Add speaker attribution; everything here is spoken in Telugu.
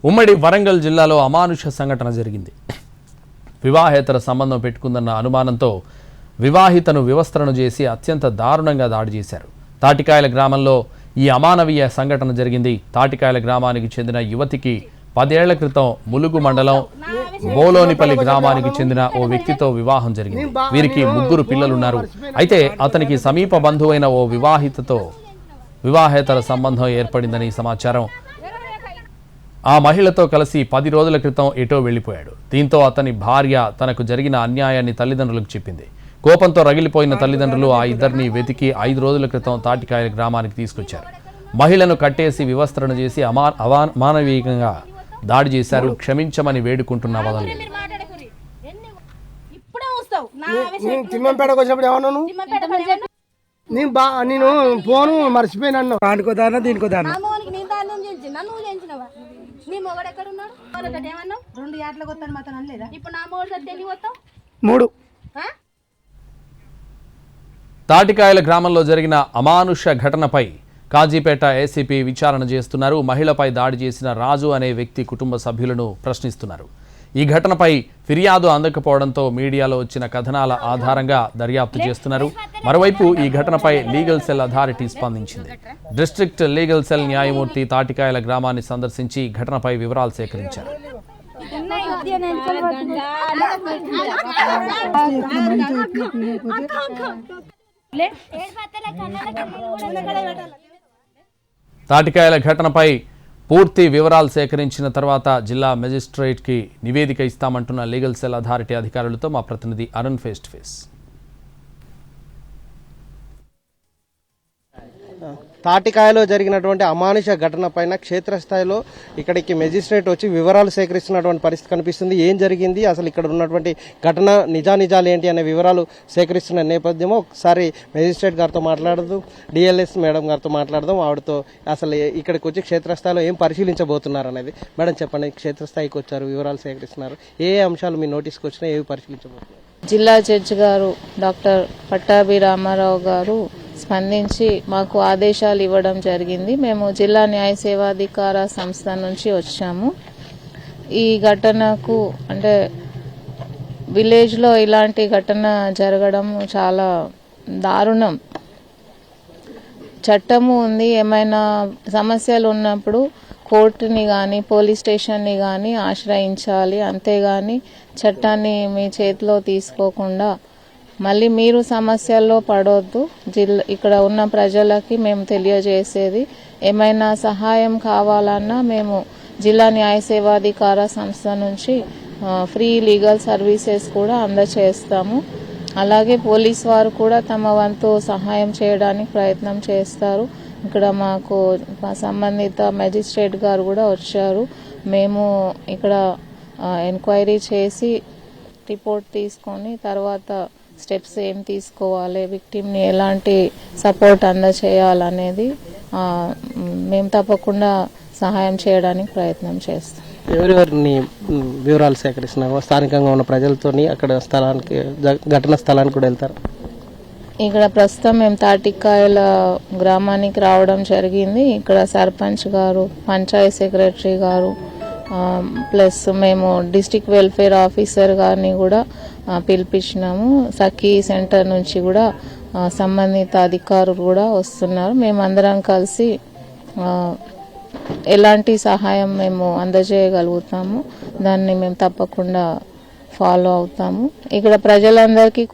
Speaker 1: ఉమ్మడి వరంగల్ జిల్లాలో అమానుష సంఘటన జరిగింది. వివాహేతర సంబంధం పెట్టుకుందన్న అనుమానంతో వివాహితను వివస్త్రను చేసి అత్యంత దారుణంగా దాడి చేశారు. తాటికాయల గ్రామంలో ఈ అమానవీయ సంఘటన జరిగింది. తాటికాయల గ్రామానికి చెందిన యువతికి 10 ఏళ్ల క్రితం ములుగు మండలం బోలోనిపల్లి గ్రామానికి చెందిన ఓ వ్యక్తితో వివాహం జరిగింది. వీరికి 3 పిల్లలున్నారు. అయితే అతనికి సమీప బంధువైన ఓ వివాహితతో వివాహేతర సంబంధం ఏర్పడిందని సమాచారం. ఆ మహిళతో కలిసి 10 రోజుల క్రితం ఎటో వెళ్లిపోయాడు. దీంతో అతని భార్య తనకు జరిగిన అన్యాయాన్ని తల్లిదండ్రులకు చెప్పింది. కోపంతో రగిలిపోయిన తల్లిదండ్రులు ఆ ఇద్దరిని వెతికి 5 రోజుల క్రితం తాటికాయల గ్రామానికి తీసుకొచ్చారు. మహిళను కట్టేసి వివస్త్రణ చేసి అమానవీయంగా దాడి చేశారు. క్షమించమని వేడుకుంటున్న వదలలేదు.
Speaker 2: నేను ఫోను మర్చిపోయినాను. దానికోదానా దీనికోదానా
Speaker 1: తాటికాయల గ్రామంలో జరిగిన అమానుష ఘటనపై కాజీపేట ఏసీపీ విచారణ చేస్తున్నారు. మహిళపై దాడి చేసిన రాజు అనే వ్యక్తి కుటుంబ సభ్యులను ప్రశ్నిస్తున్నారు. ఈ ఘటనపై ఫిర్యాదు అందకపోవడంతో మీడియాలో వచ్చిన కథనాల ఆధారంగా దర్యాప్తు చేస్తున్నారు. మరోవైపు ఈ ఘటనపై లీగల్ సెల్ అథారిటీ స్పందించింది. డిస్ట్రిక్ట్ లీగల్ సెల్ న్యాయమూర్తి తాటికాయల గ్రామాన్ని సందర్శించి ఘటనపై వివరాలు సేకరించారు. తాటికాయల ఘటనపై పూర్తి వివరాలు సేకరించిన తర్వాత జిల్లా మెజిస్ట్రేట్కి నివేదిక ఇస్తామంటున్న లీగల్ సెల్ అథారిటీ అధికారులతో మా ప్రతినిధి అరుణ్ ఫేస్ టు ఫేస్.
Speaker 3: తాటికాయలో జరిగినటువంటి అమానుష ఘటన పైన క్షేత్రస్థాయిలో ఇక్కడికి మెజిస్ట్రేట్ వచ్చి వివరాలు సేకరిస్తున్నటువంటి పరిస్థితి కనిపిస్తుంది. ఏం జరిగింది, అసలు ఇక్కడ ఉన్నటువంటి ఘటన నిజానిజాలు ఏంటి అనే వివరాలు సేకరిస్తున్న నేపథ్యమో ఒకసారి మెజిస్ట్రేట్ గారితో మాట్లాడదాం, డిఎల్ఎస్ మేడం గారితో మాట్లాడదాం. ఆవిడతో అసలు ఇక్కడికి వచ్చి క్షేత్రస్థాయిలో ఏం పరిశీలించబోతున్నారు అనేది. మేడం చెప్పండి, క్షేత్రస్థాయికి వచ్చారు, వివరాలు సేకరిస్తున్నారు, ఏ అంశాలు మీ నోటీస్కి వచ్చినా ఏవి పరిశీలించబోతున్నారు?
Speaker 4: జిల్లా జడ్జి గారు డాక్టర్ పట్టాభి రామారావు గారు స్పందించి మాకు ఆదేశాలు ఇవ్వడం జరిగింది. మేము జిల్లా న్యాయ సేవాధికార సంస్థ నుంచి వచ్చాము. ఈ ఘటనకు అంటే విలేజ్లో ఇలాంటి ఘటన జరగడం చాలా దారుణం. చట్టము ఉంది, ఏమైనా సమస్యలు ఉన్నప్పుడు కోర్టుని కానీ పోలీస్ స్టేషన్ని కానీ ఆశ్రయించాలి. అంతేగాని చట్టాన్ని మీ చేతిలో తీసుకోకుండా మళ్ళీ మీరు సమస్యల్లో పడవద్దు. ఇక్కడ ఉన్న ప్రజలకి మేము తెలియజేసేది, ఏమైనా సహాయం కావాలన్నా మేము జిల్లా న్యాయ సేవాధికార సంస్థ నుంచి ఫ్రీ లీగల్ సర్వీసెస్ కూడా అందజేస్తాము. అలాగే పోలీస్ వారు కూడా తమ వంతు సహాయం చేయడానికి ప్రయత్నం చేస్తారు. ఇక్కడ మాకు సంబంధిత మెజిస్ట్రేట్ గారు కూడా వచ్చారు. మేము ఇక్కడ ఎంక్వైరీ చేసి రిపోర్ట్ తీసుకొని తర్వాత స్టెప్స్ ఏం తీసుకోవాలి, విక్టిమ్ని ఎలాంటి సపోర్ట్ అందచేయాలనేది మేము తప్పకుండా సహాయం చేయడానికి ప్రయత్నం చేస్తాం.
Speaker 3: ఎవరెవరిని వివరాలు సేకరిస్తున్నారు? స్థానికంగా ఉన్న ప్రజలతోని అక్కడ స్థలానికి, ఘటన స్థలానికి కూడా వెళ్తారు?
Speaker 4: ఇక్కడ ప్రస్తుతం మేము తాటికాయల గ్రామానికి రావడం జరిగింది. ఇక్కడ సర్పంచ్ గారు, పంచాయత్ సెక్రటరీ గారు ప్లస్ మేము డిస్ట్రిక్ట్ వెల్ఫేర్ ఆఫీసర్ గారిని కూడా పిలిపించినాము. సఖీ సెంటర్ నుంచి కూడా సంబంధిత అధికారులు కూడా వస్తున్నారు. మేమందరం కలిసి ఎలాంటి సహాయం మేము అందజేయగలుగుతాము దాన్ని మేము తప్పకుండా ఫాలో అవుతాము. ఇక్కడ ప్రజలందరికీ